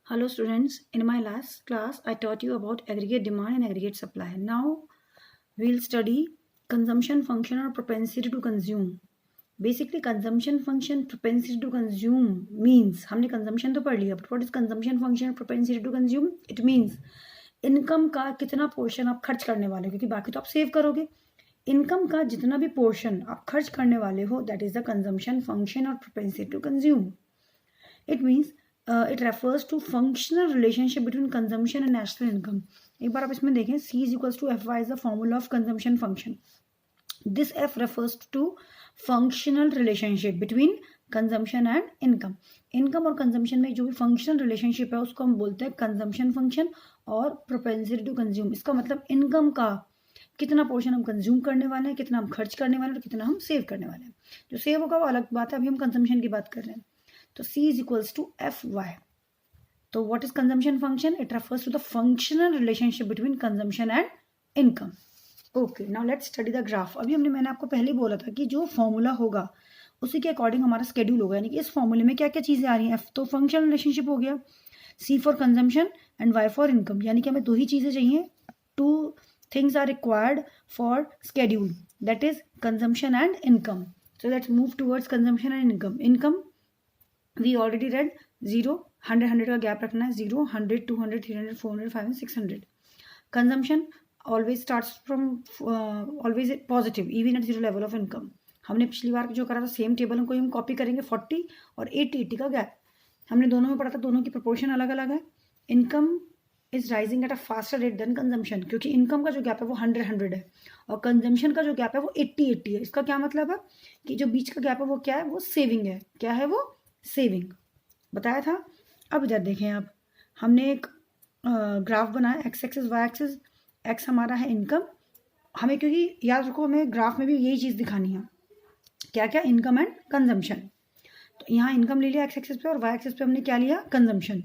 Hello students, in my last class I taught you about aggregate demand and aggregate supply. Now we'll study consumption function or propensity to consume. Basically consumption function propensity to consume means हमने consumption तो पढ़ लिया, but what is consumption function और propensity to consume? It means income का कितना portion आप खर्च करने वाले हो, क्योंकि बाकी तो आप सेव करोगे. इनकम का जितना भी पोर्शन आप खर्च करने वाले हो, that is the consumption function और propensity to consume. It means it refers to functional relationship between consumption and national income. एक बार आप इसमें देखें, C is equals to FY is the formula of consumption function. This F refers to functional relationship between consumption and income. Income और consumption में जो भी functional relationship है उसको हम बोलते हैं कंजम्पशन फंक्शन और प्रोपेंसिटी टू कंज्यूम. इसका मतलब इनकम का कितना पोर्शन हम कंज्यूम करने वाले हैं, कितना हम खर्च करने वाले हैं और कितना हम सेव करने वाले हैं. जो सेव होगा वो अलग बात है, अभी हम कंजम्पशन की बात कर रहे हैं. तो C is equals to FY. तो what is consumption function? It refers to the functional relationship between consumption and income. Okay, now let's study the graph. अभी मैंने आपको पहले बोला था कि जो फॉर्मूला होगा उसी के अकॉर्डिंग हमारा स्केड्यूल होगा, यानी कि इस फॉर्मूले में क्या क्या चीज़ें आ रही हैं. F तो फंक्शनल रिलेशनशिप हो गया, C for consumption and Y for income, यानी कि हमें दो ही चीज़ें चाहिए. Two things are required for schedule, that is consumption and income. So let's move towards consumption and income. Income we already read 0, 100, 100 का गैप रखना है. 0, 100, 200, 300, 400, 500, 600. Consumption always starts from always positive even at zero level of income. हमने पिछली बार जो करा था same table को हम कॉपी करेंगे. 40 और 80 का गैप हमने दोनों में पढ़ा था, दोनों की प्रोपोर्शन अलग अलग है. Income is rising at a faster rate than consumption, क्योंकि इनकम का जो गैप है वो 100 है और कंजम्पशन का जो गैप है वो 80 है. इसका क्या मतलब है कि जो बीच का गैप है वो क्या है, वो सेविंग है. क्या है वो? सेविंग बताया था. अब इधर देखें आप, हमने एक ग्राफ बनाया, X axis Y axis. X हमारा है इनकम. हमें क्योंकि याद रखो हमें ग्राफ में भी यही चीज़ दिखानी है, क्या क्या, इनकम एंड कंजम्पशन. तो यहाँ इनकम ले लिया एक्स एक्सिस पे और वाई एक्सिस पे हमने क्या लिया, कंजम्पशन.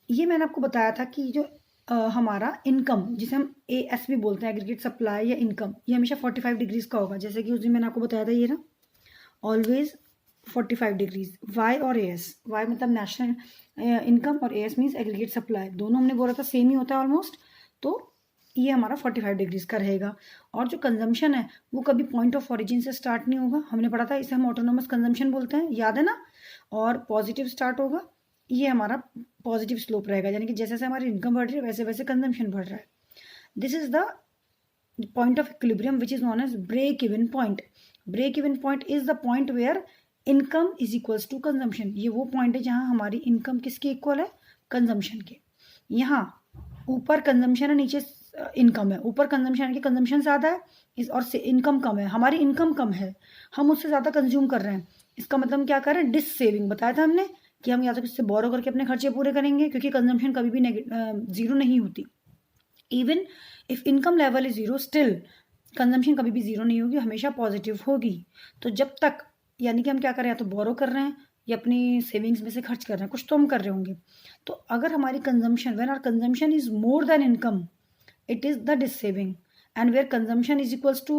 ये मैंने आपको बताया था कि जो हमारा इनकम जिसे हम AS भी बोलते हैं, एग्रीगेट सप्लाई या इनकम, ये हमेशा 45 डिग्रीज का होगा. जैसे कि उस दिन मैंने आपको बताया था ये ना, ऑलवेज 45 डिग्रीज. वाई और AS, वाई मतलब नेशनल इनकम और AS मीन्स एग्रीगेट सप्लाई. दोनों हमने बोला था सेम ही होता है ऑलमोस्ट. तो ये हमारा 45 डिग्रीज का रहेगा. और जो कंजम्पशन है वो कभी पॉइंट ऑफ ओरिजिन से स्टार्ट नहीं होगा. हमने पढ़ा था इसे हम ऑटोनोमस कंजम्पशन बोलते हैं, याद है ना. और पॉजिटिव स्टार्ट होगा, ये हमारा पॉजिटिव स्लोप रहेगा, यानी कि जैसे जैसे हमारी इनकम बढ़ रही है वैसे वैसे कंजम्पशन बढ़ रहा है. This is the point of equilibrium which is known as break even point. Break even point is the point where income is equals to consumption. ये वो पॉइंट है जहां हमारी इनकम किसके इक्वल है, कंजम्पशन के. यहाँ ऊपर कंजम्पशन है, नीचे इनकम है. ऊपर कंजम्पशन के कंजम्पशन ज़्यादा है इस और से इनकम कम है. हमारी इनकम कम है, हम उससे ज़्यादा कंज्यूम कर रहे हैं. इसका मतलब हम क्या कर रहे हैं, डिस सेविंग. बताया था हमने कि हम या तो किससे बोरो करके अपने खर्चे पूरे करेंगे, क्योंकि कंजम्पशन कभी भी जीरो नहीं होती. Even if income level is zero, still consumption कभी भी जीरो नहीं होगी, हमेशा पॉजिटिव होगी. तो जब तक, यानी कि हम क्या कर रहे हैं, या तो बोरो कर रहे हैं या अपनी सेविंग्स में से खर्च कर रहे हैं, कुछ तो हम कर रहे होंगे. तो अगर हमारी consumption, when our consumption is more than income, it is the dis saving. And where consumption is equals to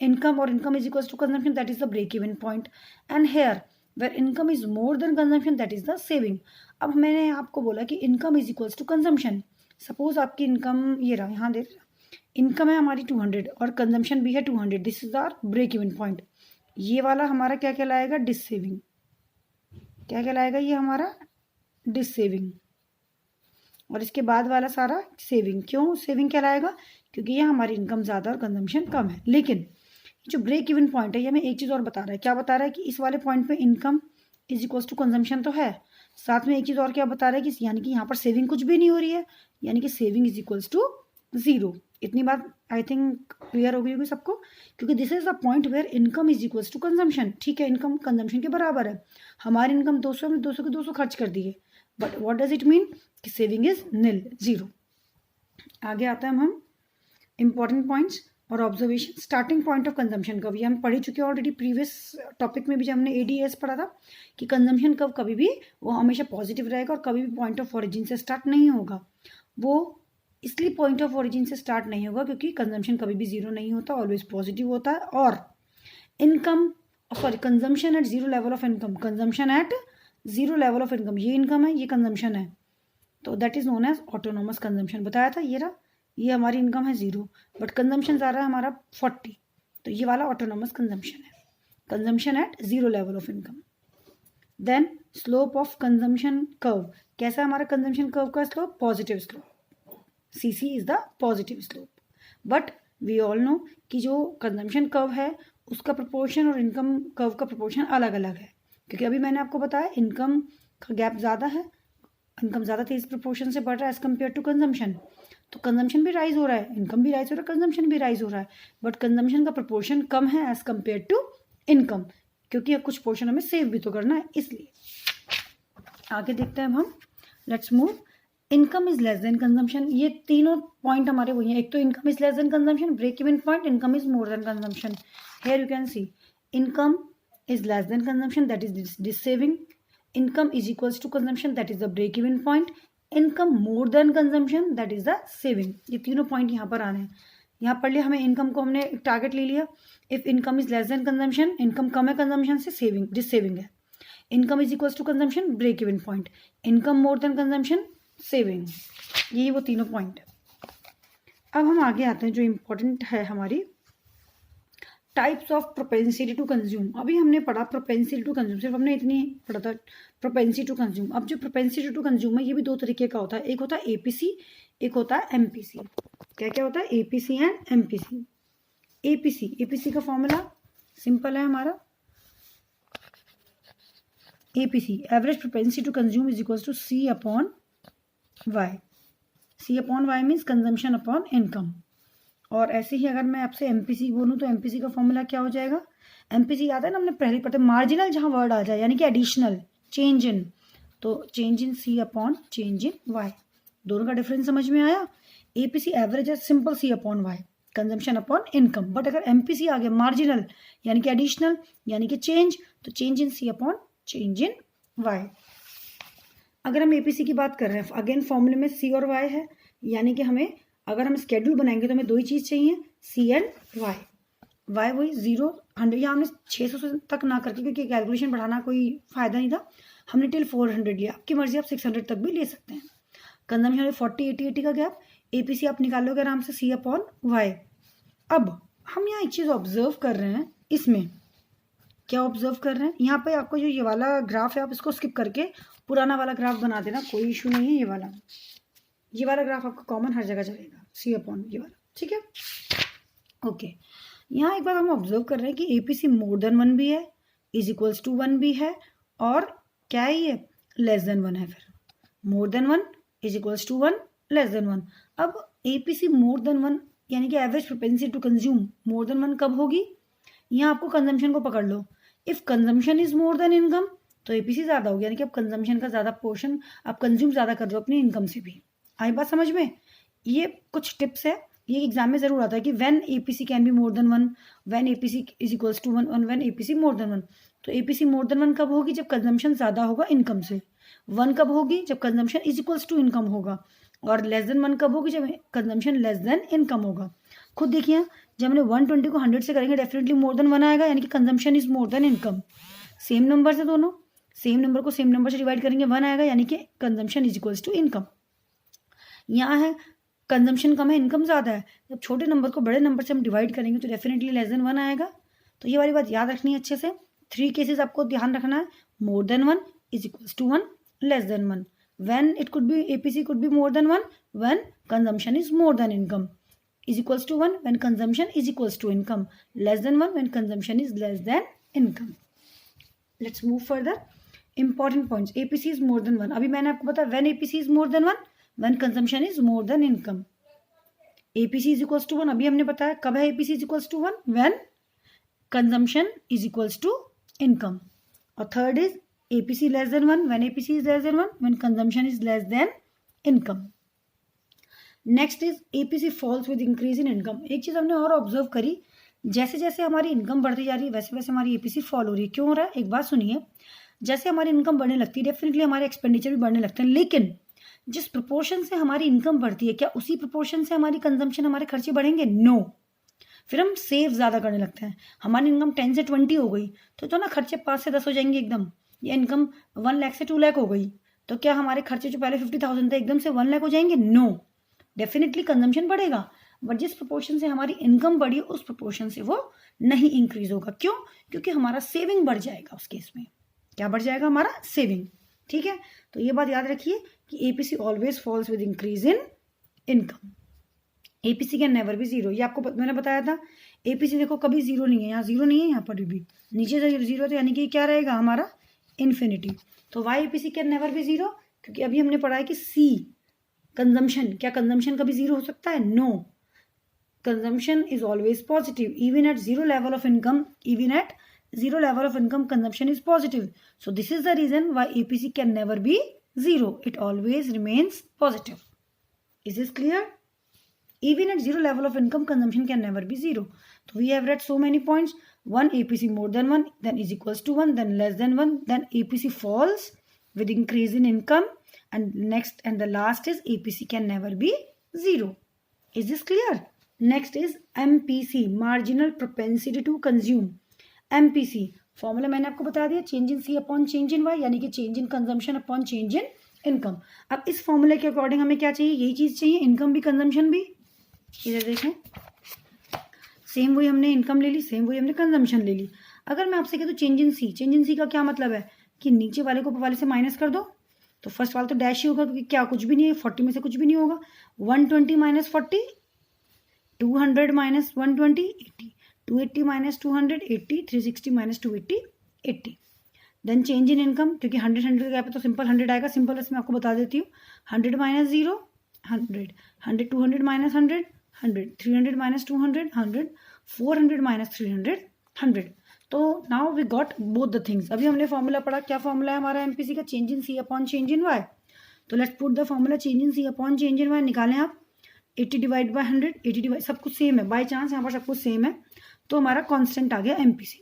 income or income is equals to consumption, that is the break even point. And here where income is more than consumption, that is the saving. अब मैंने आपको बोला कि income is equals to consumption. Suppose आपकी income ये रहा, यहाँ देख, इनकम है हमारी 200 और कंजम्पशन भी है 200. This is our break even point. ये वाला हमारा क्या कहलाएगा, डिस सेविंग. क्या कहलाएगा ये हमारा, डिस सेविंग. और इसके बाद वाला सारा सेविंग. क्यों सेविंग कहलाएगा, क्योंकि ये हमारी इनकम ज़्यादा और कंजम्पशन कम है. लेकिन जो ब्रेक इवन पॉइंट है ये हमें एक चीज़ और बता रहा है. क्या बता रहा है कि इस वाले पॉइंट पे income is equals to consumption तो है, साथ में एक चीज़ और क्या बता रहा है कि यानी कि यहाँ पर सेविंग कुछ भी नहीं हो रही है, यानी कि saving is equals to zero. इतनी बात आई थिंक क्लियर हो गई होगी सबको, क्योंकि this is the point where income is equals to consumption. ठीक है, इनकम कंजम्पशन के बराबर है. हमारी इनकम 200, हमने 200 के 200 खर्च कर दिए, but what does it mean कि सेविंग इज निल, जीरो. आगे आता है हम इंपॉर्टेंट पॉइंट्स और observation. Starting point of consumption कब, ये हम पढ़ चुके हैं ऑलरेडी प्रीवियस टॉपिक में भी, जब हमने ADS पढ़ा था कि कंजम्पशन कब कभी भी वो हमेशा पॉजिटिव रहेगा और कभी भी पॉइंट ऑफ ओरिजिन से स्टार्ट नहीं होगा. वो इसलिए पॉइंट ऑफ ओरिजिन से स्टार्ट नहीं होगा क्योंकि कंजम्पशन कभी भी जीरो नहीं होता, ऑलवेज पॉजिटिव होता है. और income, sorry, consumption at zero level of income, consumption at zero level of income, ये इनकम है, ये कंजम्पशन है. तो that is known as autonomous consumption. बताया था ये रहा, ये हमारी इनकम है 0 बट कंजम्पशन आ रहा है हमारा 40, तो ये वाला ऑटोनोमस कंजम्पशन है, consumption at 0 level of income. Then slope of consumption curve, कैसा हमारा कंजम्पशन कर्व का slope? Positive slope, CC is the positive slope. But we all know कि जो कंजम्पशन कर्व है उसका प्रोपोर्शन और इनकम कर्व का प्रोपोर्शन अलग अलग है, क्योंकि अभी मैंने आपको बताया इनकम का गैप ज़्यादा है, इनकम ज़्यादा तेज प्रोपोर्शन से बढ़ रहा है एज कम्पेयर टू कंजम्पशन, तो कंजम्पशन भी राइज हो रहा है, इनकम भी राइज हो रहा है, कंजम्पशन भी राइज हो रहा है, बट कंजम्पशन का प्रोपोर्शन कम है एज कम्पेयर टू इनकम, क्योंकि कुछ पोर्शन हमें सेव भी तो करना है, इसलिए। आगे देखते हैं अब हम, let's move. Income is less than consumption, ये तीनों पॉइंट हमारे वही हैं। एक तो income is less than consumption, break even point, income is more than consumption. Here you can see income is less than consumption, that is this saving, income is equals to consumption, that is the break even point, income more than consumption, that is the saving. ये तीनों point यहाँ पर आने हैं। यहाँ पढ़ लिया, हमें इनकम को हमने टारगेट ले लिया। If income is less than consumption, income कम है कंजम्पशन से, सेविंग जिस सेविंग है। Income is equals to consumption, break even point, income more than consumption, saving. यही वो तीनों पॉइंट है। अब हम आगे आते हैं, जो इम्पोर्टेंट है हमारी types of propensity to consume. अभी हमने पढ़ा प्रोपेंसिटी टू कंज्यूम, सिर्फ हमने इतनी पढ़ा था प्रोपेंसिटी टू कंज्यूम। अब जो प्रोपेंसिटी टू कंज्यूम है ये भी दो तरीके का होता है, एक होता है APC, एक होता है MPC। क्या क्या होता है? APC and MPC। APC का फॉर्मूला सिंपल है हमारा, APC average propensity to consume is equal to C upon Y। C upon Y means consumption upon income. और ऐसे ही अगर मैं आपसे MPC बोलूँ तो MPC का फॉर्मूला क्या हो जाएगा? MPC याद है ना, हमने पहले पढ़ा, मार्जिनल जहाँ वर्ड आ जाए यानी कि एडिशनल, चेंज इन, तो change in C upon change in Y। दोनों का डिफरेंस समझ में आया? APC एवरेज है simple C upon Y, consumption upon income. But अगर MPC आ गया मार्जिनल यानी कि एडिशनल यानी कि चेंज, तो change in C upon change in Y। अगर हम APC की बात कर रहे हैं, अगेन फॉर्मूले में C और Y है, यानी कि हमें अगर हम स्केड्यूल बनाएंगे तो हमें दो ही चीज़ चाहिए, C एंड Y। Y वही 0 100, या हमने 600 तक ना करके, क्योंकि कैलकुलेशन बढ़ाना कोई फ़ायदा नहीं था, हमने टिल 400 लिया। आपकी मर्जी, आप 600 तक भी ले सकते हैं। कंजम्पशन 40 80 का गैप, APC आप निकाल लोगे आराम से C अपॉन Y। अब हम यहाँ एक चीज़ ऑब्जर्व कर रहे हैं, इसमें क्या ऑब्जर्व कर रहे हैं, यहाँ पे आपको जो ये वाला ग्राफ है आप इसको स्किप करके पुराना वाला ग्राफ बना देना, कोई इशू नहीं है। ये वाला ग्राफ आपका कॉमन हर जगह चलेगा, C अपॉन ये वाला, ठीक है, ओके। यहाँ एक बार हम ऑब्जर्व कर रहे हैं कि APC मोर देन 1 भी है, इज इक्वल्स टू 1 भी है, और क्या है ये, लेस देन 1 है। फिर more than 1 is equals to 1, less than 1। अब APC मोर देन 1 यानी कि average propensity to consume more than 1 कब होगी? यहाँ आपको कंजम्पशन को पकड़ लो, if consumption is more than income तो APC ज़्यादा होगी, यानी कि आप कंजम्पशन का ज़्यादा पोर्शन आप कंज्यूम ज़्यादा कर रहे हो अपनी इनकम से भी। आई बात समझ में? ये कुछ टिप्स है, ये एग्जाम में जरूर आता है कि when APC can be more than 1, when APC is equals to 1, when APC more than 1। तो APC मोर देन 1 कब होगी? जब कंजम्पशन ज़्यादा होगा इनकम से। 1 कब होगी? जब consumption is equals to income होगा। और लेस देन 1 कब होगी? जब कंजम्पशन लेस देन इनकम होगा। खुद देखिए, जब हमने 120 को 100 से करेंगे डेफिनेटली मोर देन 1 आएगा, यानी कि consumption is more than income. Same number से दोनों, सेम नंबर को सेम नंबर से डिवाइड करेंगे 1 आएगा, यानी कि consumption is equals to income. यहाँ है कंजम्पशन कम है, इनकम ज़्यादा है, जब छोटे नंबर को बड़े नंबर से हम डिवाइड करेंगे तो डेफिनेटली लेस देन 1 आएगा। तो ये वाली बात याद रखनी है अच्छे से। 3 केसेस आपको ध्यान रखना है, more than 1 is equals to 1, less than 1। When it could be APC could be more than 1 when consumption is more than income, is equals to 1 when consumption is equals to income, less than 1 when consumption is less than income. Let's move further. Important points. APC is more than 1. अभी मैंने आपको बताया when APC is more than 1 when consumption is more than income. APC is equals to 1 अभी हमने बताया कब है APC is equals to 1 when consumption is equals to income. और third is APC less than 1 when APC is less than 1 when consumption is less than income. Next is APC falls with increase in income. एक चीज़ हमने और observe करी, जैसे जैसे हमारी income बढ़ती जा रही है वैसे वैसे हमारी APC फॉल हो रही है। क्यों हो रहा है? एक बात सुनिए, जैसे हमारी इनकम बढ़ने लगती है डेफिनेटली हमारे एक्सपेंडिचर भी बढ़ने लगते हैं, लेकिन जिस प्रोपोर्शन से हमारी इनकम बढ़ती है क्या उसी प्रोपोर्शन से हमारी कंजम्पशन, हमारे खर्चे बढ़ेंगे? नो। फिर हम सेव ज़्यादा करने लगते हैं। हमारी इनकम 10 से 20 हो गई तो ना खर्चे 5 से 10 हो जाएंगे एकदम, या इनकम 1 लाख से 2 लाख हो गई तो क्या हमारे खर्चे जो पहले 50,000 थे एकदम से 1 लाख हो जाएंगे? नो, डेफिनेटली कंजम्पशन बढ़ेगा, बट जिस प्रोपोर्शन से हमारी इनकम बढ़ी उस प्रोपोर्शन से वो नहीं इंक्रीज होगा। क्यों? क्योंकि हमारा सेविंग बढ़ जाएगा उस केस में। क्या बढ़ जाएगा? हमारा सेविंग। ठीक है, तो ये बात याद रखिए कि APC always falls with increase in income. APC can never be zero, ये आपको मैंने बताया था। एपीसी देखो कभी जीरो नहीं है, यहाँ जीरो नहीं है, यहाँ पर भी नीचे से जीरो, तो यानी कि क्या रहेगा हमारा? इन्फिनिटी। तो why APC can never be zero? क्योंकि अभी हमने पढ़ा है कि सी कंजम्पशन, क्या कंजम्पशन कभी जीरो हो सकता है? No, consumption is always positive even at zero level of income. Even at zero level of income, consumption is positive. So this is the reason why APC can never be zero, it always remains positive. Is this clear? Even at zero level of income, consumption can never be zero. So we have read so many points. One, APC more than 1, then is equals to 1, then less than 1, then APC falls with increase in income, and next and the last is APC can never be zero. Is this clear? Next is MPC, marginal propensity to consume. MPC formula मैंने आपको बता दिया, change in C upon change in Y, यानी कि change in consumption upon change in income. अब इस फॉर्मूले के अकॉर्डिंग हमें क्या चाहिए? यही चीज चाहिए, इनकम भी कंजम्पशन भी। इधर देखें, सेम वही हमने इनकम ले ली, सेम वही हमने कंजम्पशन ले ली। अगर मैं आपसे कह दूं change in C, change in सी का क्या मतलब है कि नीचे वाले को ऊपर वाले से माइनस कर दो, तो फर्स्ट वाला तो डैश ही होगा, क्योंकि क्या कुछ भी नहीं है, 40 में से कुछ भी नहीं होगा। 120 minus 40, 200 minus 120, 80, 280 minus 200, 80, 360 minus 280, 80। Then change in income, क्योंकि 100 गैप है तो सिंपल 100 आएगा, सिंपल इसमें आपको बता देती हूँ। 100 माइनस 0, 100, 100, 200 माइनस 100, 100, 300 माइनस 200, 100, 400 माइनस 300, 100। तो now we got both the things. अभी हमने फॉर्मूला पढ़ा, क्या फॉर्मूला है हमारा एमपीसी का? Change in C upon change in Y. तो let's put the formula change in C upon change in Y. निकालें आप 80 डिवाइड बाय 100, 80 डिवाइड, सब कुछ सेम है, बाय चांस यहाँ पर सब कुछ सेम है, तो हमारा कांस्टेंट आ गया एमपीसी,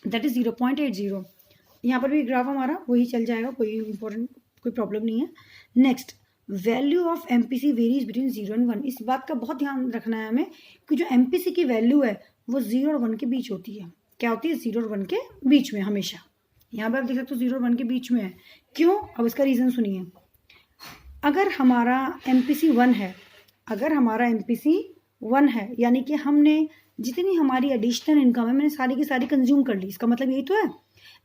दैट इज 0.80। यहाँ पर भी ग्राफ हमारा वही चल जाएगा, कोई इंपॉर्टेंट कोई प्रॉब्लम नहीं है। Next, value of MPC varies between 0 and 1। इस बात का बहुत ध्यान रखना है हमें कि जो एमपीसी की वैल्यू है वो 0 और 1 के बीच होती है। क्या होती है? 0 और 1 के बीच में हमेशा। यहाँ पर आप देख सकते हो 0 और 1 के बीच में है। क्यों? अब इसका रीजन सुनिए। अगर हमारा एमपीसी 1 है, अगर हमारा एमपीसी 1 है, यानी कि हमने जितनी हमारी एडिशनल इनकम है मैंने सारी की सारी कंज्यूम कर ली, इसका मतलब यही तो है।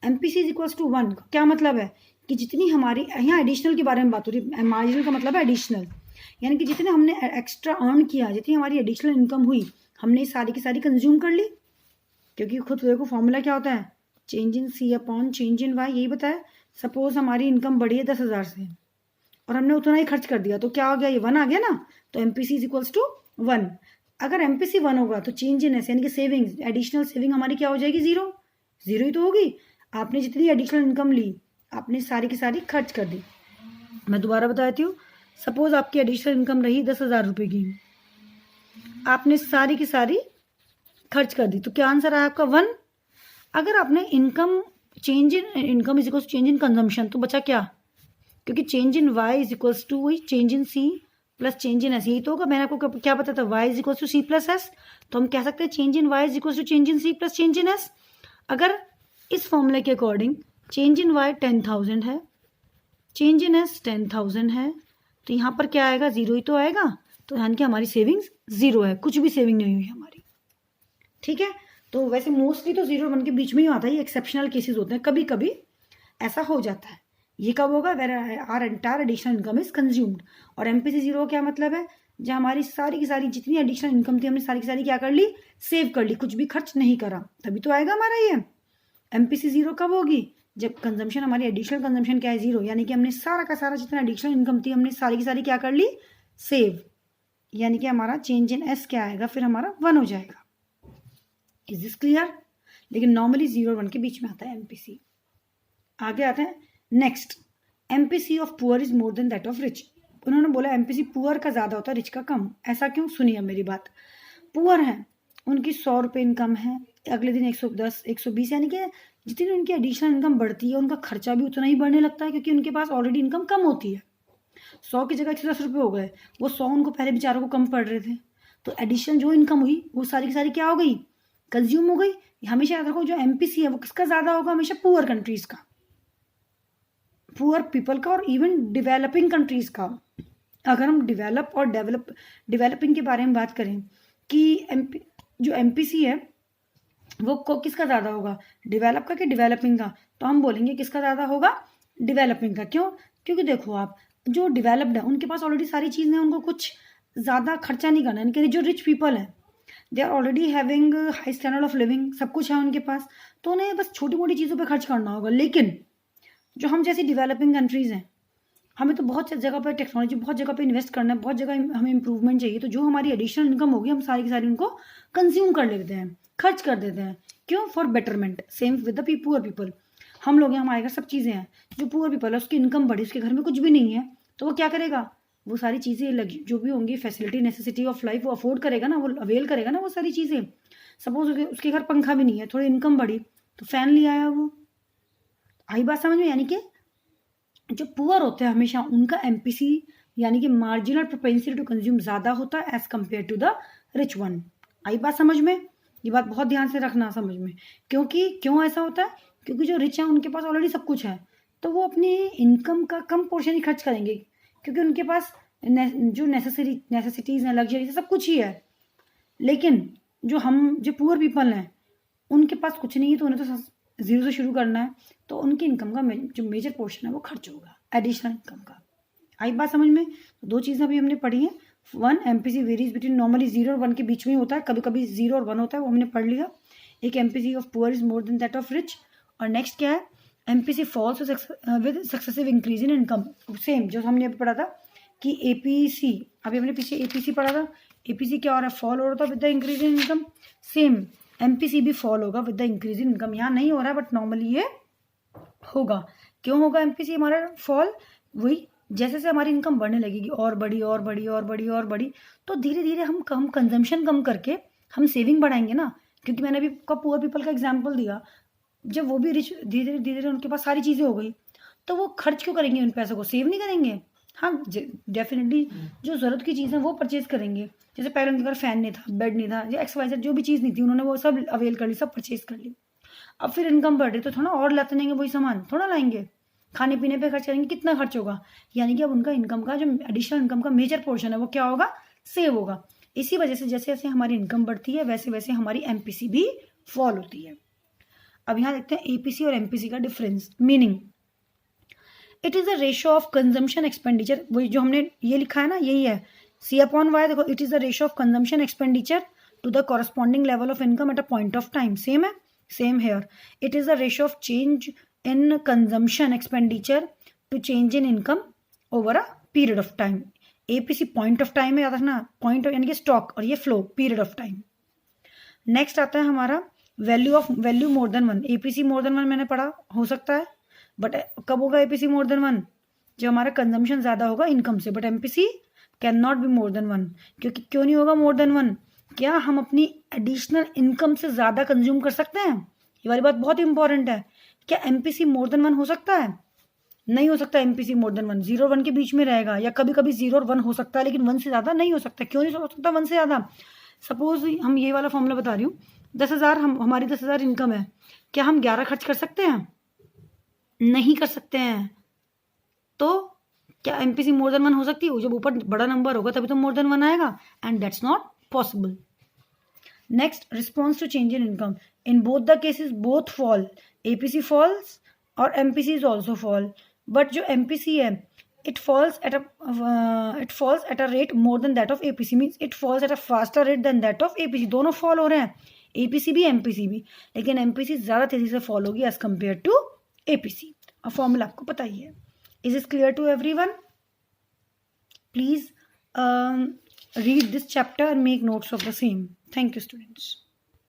एमपीसी इज इक्वल्स टू 1, क्या मतलब है कि जितनी हमारी, यहाँ एडिशनल के बारे में बात हो रही है, मार्जिनल का मतलब है एडिशनल, यानी कि जितने हमने एक्स्ट्रा अर्न किया, जितनी हमारी एडिशनल इनकम हुई, हमने सारी की सारी कंज्यूम कर ली। क्योंकि खुद देखो फॉर्मूला क्या होता है? Change in C upon change in Y, यही बताया। सपोज हमारी इनकम बढ़ी है 10,000 से और हमने उतना ही खर्च कर दिया, तो क्या हो गया? ये 1 आ गया ना, तो एमपीसी इज इक्वल्स टू 1। अगर एमपीसी 1 होगा तो चेंज इन एस, यानी कि सेविंग्स, एडिशनल सेविंग हमारी क्या हो जाएगी? 0, 0 ही तो होगी। आपने जितनी एडिशनल इनकम ली, आपने सारी की सारी खर्च कर दी। मैं दोबारा बताती हूँ, सपोज आपकी एडिशनल इनकम रही 10,000 रुपये की, आपने सारी की सारी खर्च कर दी, तो क्या आंसर आया आपका? 1। अगर आपने income, change in income is equals to change in consumption, तो बचा क्या? क्योंकि change in Y is equals to वही change in C plus change in S, यही तो होगा। मैंने आपको क्या बताया था? Y is equals to C plus S, तो हम कह सकते हैं change in Y is equals to change in C plus change in S. अगर इस फॉर्मूले के अकॉर्डिंग चेंज इन वाई 10,000 है, चेंज इन एस 10,000 है, तो यहाँ पर क्या आएगा? 0 ही तो आएगा। तो यानी कि हमारी सेविंग्स 0 है, कुछ भी सेविंग नहीं हुई हमारी। ठीक है, तो वैसे मोस्टली तो 0 और 1 के बीच में ही आता है, ये एक्सेप्शनल केसेस होते हैं, कभी कभी ऐसा हो जाता है। ये कब होगा? Where are entire additional income is consumed. और एमपीसी 0 क्या मतलब है? जब हमारी सारी की सारी जितनी एडिशनल इनकम थी हमने सारी की सारी क्या कर ली? सेव कर ली, कुछ भी खर्च नहीं करा, तभी तो आएगा हमारा ये। एमपीसी 0 कब होगी? जब कंजम्पशन, हमारी एडिशनल कंजम्पशन क्या है? 0, यानी कि हमने सारा का सारा जितना एडिशनल इनकम थी हमने सारी की सारी क्या कर ली? सेव, यानी कि हमारा चेंज इन एस क्या आएगा? फिर हमारा 1 हो जाएगा। Is this clear? लेकिन नॉर्मली 0 और 1 के बीच में आता है एमपीसी। आगे आते हैं next, MPC of poor is more than that of rich. उन्होंने बोला एमपीसी पुअर का ज्यादा होता है, रिच का कम। ऐसा क्यों? सुनिए मेरी बात। पुअर है, उनकी 100 रुपये इनकम है, अगले दिन 110, 120, यानी कि जितनी उनकी एडिशनल इनकम बढ़ती है उनका खर्चा भी उतना ही बढ़ने लगता है, क्योंकि उनके पास ऑलरेडी इनकम कम होती है। 100 की जगह 110 रुपये हो गए, वो 100 उनको पहले बेचारों को कम पड़ रहे थे, तो एडिशनल जो इनकम हुई वो सारी की सारी क्या हो गई? कंज्यूम हो गई। हमेशा याद रखो जो एमपीसी है वो किसका ज्यादा होगा? हमेशा पुअर कंट्रीज का। पुअर पीपल का और इवन डेवलपिंग कंट्रीज का। अगर हम डेवलप और डेवलपिंग के बारे में बात करें कि जो एमपीसी है वो किसका ज़्यादा होगा, डेवलप का कि डेवलपिंग का, तो हम बोलेंगे किसका ज़्यादा होगा, डेवलपिंग का। क्यों? क्योंकि देखो आप, जो डेवलप्ड है उनके पास ऑलरेडी सारी चीज़ें हैं, उनको कुछ ज़्यादा खर्चा नहीं करना है। इनके जो रिच पीपल है they are already having high standard of living, सब कुछ है उनके पास, तो उन्हें बस छोटी मोटी चीज़ों पे खर्च करना होगा। लेकिन जो हम जैसी डेवलपिंग कंट्रीज़ हैं, हमें तो बहुत जगह पर टेक्नोलॉजी, बहुत जगह पे इन्वेस्ट करना है, बहुत जगह हमें इंप्रूवमेंट चाहिए, तो जो हमारी एडिशनल इनकम होगी हम सारी की सारी उनको कंज्यूम कर लेते हैं, खर्च कर देते हैं। क्यों? For betterment. Same with the poor people. हम लोग हैं, हमारे घर सब चीज़ें हैं, जो पुअर पीपल है उसकी इनकम बढ़ी, उसके घर में कुछ भी नहीं है, तो वो क्या करेगा, वो सारी चीज़ें लगी जो भी होंगी फैसिलिटी नेसेसिटी ऑफ लाइफ वो अफोर्ड करेगा ना, वो अवेल करेगा ना वो सारी चीज़ें। सपोज उसके घर पंखा भी नहीं है, थोड़ी इनकम बढ़ी तो फैन ले आया वो। आई बात समझ में? यानी कि जो पुअर होते हैं हमेशा उनका एमपीसी यानी कि मार्जिनल प्रोपेंसिटी टू कंज्यूम ज़्यादा होता है as compare to the rich one. आई बात समझ में? ये बात बहुत ध्यान से रखना समझ में। क्यों ऐसा होता है? क्योंकि जो रिच हैं उनके पास ऑलरेडी सब कुछ है, तो वो अपनी इनकम का कम पोर्शन ही खर्च करेंगे, क्योंकि उनके पास जो नेसेसिटीज़ हैं, लग्जरीज, सब कुछ ही है। लेकिन जो पुअर पीपल हैं उनके पास कुछ नहीं है, तो उन्हें तो जीरो से शुरू करना है, तो उनकी इनकम का जो मेजर पोर्शन है वो खर्च होगा एडिशनल इनकम का। आई बात समझ में? तो दो चीज़ें अभी हमने पढ़ी हैं। One, MPC varies between, normally 0 और 1 के बीच में होता है, कभी कभी 0 और 1 होता है, वो हमने पढ़ लिया। एक MPC of poor is more than that of rich. और नेक्स्ट क्या है, MPC falls with successive increase in income. Same जो हमने अभी पढ़ा था कि एपीसी, अभी हमने पीछे एपीसी पढ़ा था, एपीसी क्या हो रहा है, फॉल हो रहा था with the increase in income. Same MPC भी फॉल होगा with the increase in income. यहाँ नहीं हो रहा है बट नॉर्मली ये होगा। क्यों होगा एमपीसी हमारा फॉल? वही जैसे जैसे हमारी इनकम बढ़ने लगेगी और बड़ी और बड़ी और बड़ी और बड़ी, तो धीरे धीरे हम कंजम्पशन कम करके हम सेविंग बढ़ाएंगे ना। क्योंकि मैंने अभी पुअर पीपल का एग्जाम्पल दिया, जब वो भी रिच धीरे धीरे उनके पास सारी चीज़ें हो गई, तो वो खर्च क्यों करेंगे उन पैसों को, सेव नहीं करेंगे। हाँ डेफिनेटली जो ज़रूरत की चीज़ें वो परचेज करेंगे। जैसे पहले उनके घर फैन नहीं था, बेड नहीं था, या XYZ जो भी चीज़ नहीं थी, उन्होंने वो सब अवेल कर ली, सब परचेज कर ली। अब फिर इनकम बढ़ रही तो थोड़ा और लाते नहीं वही सामान थोड़ा लाएंगे, खाने पीने पे खर्च करेंगे, कितना खर्च होगा। यानी कि अब उनका इनकम का जो एडिशनल इनकम का मेजर पोर्शन है वो क्या होगा, सेव होगा। इसी वजह से जैसे जैसे हमारी इनकम बढ़ती है वैसे वैसे हमारी एमपीसी भी फॉल होती है। अब यहाँ देखते हैं एपीसी और एमपीसी का difference. Meaning, it is the ratio of consumption expenditure, वही जो हमने ये लिखा है ना, यही है C/Y। देखो, it is the ratio of consumption expenditure to the corresponding level of income at a point of time. Same है, same here. It is the ratio of change in consumption expenditure to change in income over a period of time. APC point of time में याद रखना, point यानी कि stock, और ये flow period of time. Next आता है हमारा वैल्यू मोर देन 1। एपीसी मोर देन 1 मैंने पढ़ा, हो सकता है, बट कब होगा एपीसी मोर देन 1? जब हमारा कंजम्पशन ज़्यादा होगा इनकम से। But MPC can not be more than 1। क्योंकि क्यों नहीं होगा मोर देन 1? क्या हम अपनी एडिशनल इनकम से ज़्यादा कंज्यूम कर सकते हैं? ये वाली बात बहुत इंपॉर्टेंट है। क्या एमपीसी मोर देन 1 हो सकता है? नहीं हो सकता एमपीसी मोर देन 1। 0 और 1 के बीच में रहेगा, या कभी कभी 0 और 1 हो सकता है, लेकिन 1 से ज़्यादा नहीं हो सकता। क्यों नहीं हो सकता 1 से ज़्यादा? सपोज हम ये वाला फॉर्मूला बता रही हूँ, 10,000 हमारी 10,000 इनकम है, क्या हम 11 खर्च कर सकते हैं? नहीं कर सकते हैं। तो क्या एमपीसी मोर देन 1 हो सकती है? जब ऊपर बड़ा नंबर होगा तभी तो मोर देन 1 आएगा, and that's not possible. Next, response to change in income. In both the cases both fall, APC falls और MPC is also fall. But जो एमपीसी है it falls at a rate more than that of APC, means it falls at a faster rate than that of APC। दोनों fall हो रहे हैं, APC भी MPC भी, लेकिन MPC ज़्यादा तेज़ी से फॉल होगी एज कम्पेयर टू APC। अब फॉर्मूला आपको पता ही है। Is is clear to everyone? Please read this chapter and make notes of the same. Thank you, students.